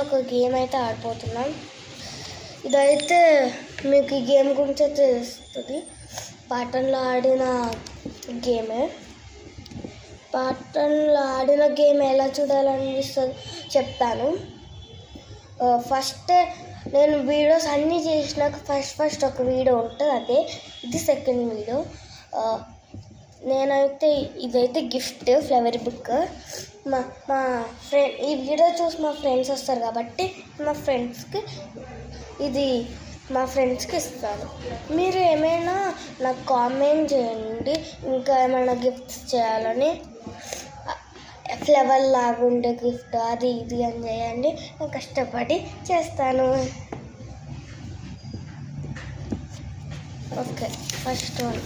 ఒక గేమ్ అయితే ఆడిపోతున్నాం. ఇదైతే మీకు ఈ గేమ్ గురించి అయితే తెలుస్తుంది. పాటన్లో ఆడిన గేమే. పాటన్లో ఆడిన గేమ్ ఎలా చూడాలనిపిస్తుంది చెప్తాను. ఫస్ట్ నేను వీడియోస్ అన్నీ చేసినాక ఫస్ట్ ఒక వీడియో ఉంటుంది, అదే ఇది సెకండ్ వీడియో. నేనైతే ఇదైతే గిఫ్ట్ ఫ్లవర్ బుక్. మా ఫ్రెండ్ ఈ వీడియో చూసి మా ఫ్రెండ్స్ వస్తారు కాబట్టి మా ఫ్రెండ్స్కి ఇస్తాను. మీరు ఏమైనా నాకు కామెంట్ చేయండి, ఇంకా ఏమైనా గిఫ్ట్స్ చేయాలని. ఫ్లవర్ లాగా ఉండే గిఫ్ట్ అది ఇది అని చేయండి, నేను కష్టపడి చేస్తాను. Okay, first one.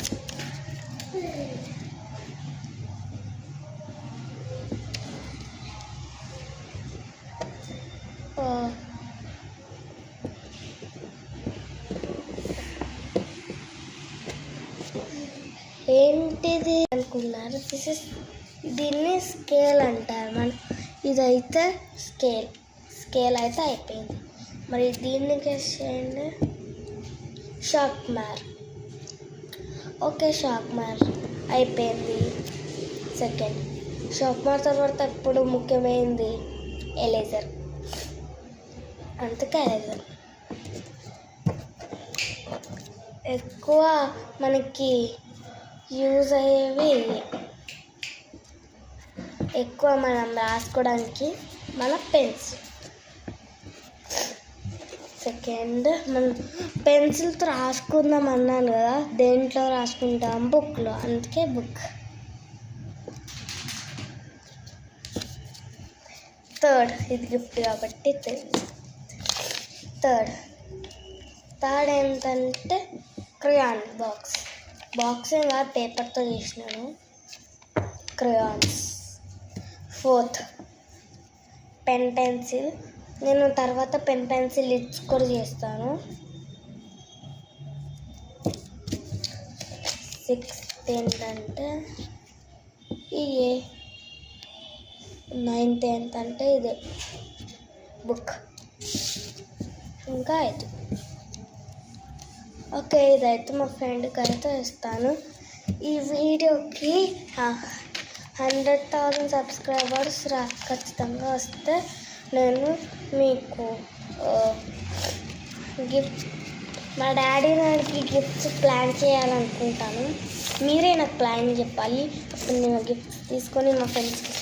ఏంటిది అనుకున్నారు? దీన్ని స్కేల్ అంటారు. ఇదైతే స్కేల్ అయితే అయిపోయింది. మరి దీన్ని గెస్ చేయండి. షార్క్ మార్. ఓకే, షార్క్ మార్ అయిపోయింది. సెకండ్ షార్క్ మార్ తర్వాత ఇప్పుడు ముఖ్యమైనది ఎరేజర్. అందుకే ఎరేజర్ ఎక్కువ మనకి యూజ్ అయ్యేవి, ఎక్కువ మనం రాసుకోవడానికి మన పెన్సిల్. సెకండ్ మనం పెన్సిల్తో రాసుకుందాం అన్నాను కదా, దేంట్లో రాసుకుంటాం? బుక్లో, అందుకే బుక్. థర్డ్ ఇది గిఫ్ట్ కాబట్టి థర్డ్ ఏంటంటే క్రయాన్ బాక్స్ ఇంకా పేపర్తో చేసినాను, క్రయాన్స్. Fourth pencil. నేను తర్వాత పెన్సిల్ లిడ్స్ కూడా చేస్తాను. సిక్స్త్ ఏంటంటే ఇదే. నైన్త్ ఏంటంటే ఇదే బుక్. ఇంకా 5. ఓకే, ఇదైతే మా ఫ్రెండ్కి అయితే ఇస్తాను. ఈ వీడియోకి 100,000 సబ్స్క్రైబర్స్ ఖచ్చితంగా వస్తే నేను మీకు గిఫ్ట్, మా డాడీ నాకు గిఫ్ట్స్ ప్లాన్ చేయాలనుకుంటాను. మీరే నాకు ప్లాన్ చెప్పాలి, అప్పుడు నేను గిఫ్ట్స్ తీసుకొని మా ఫ్రెండ్స్కి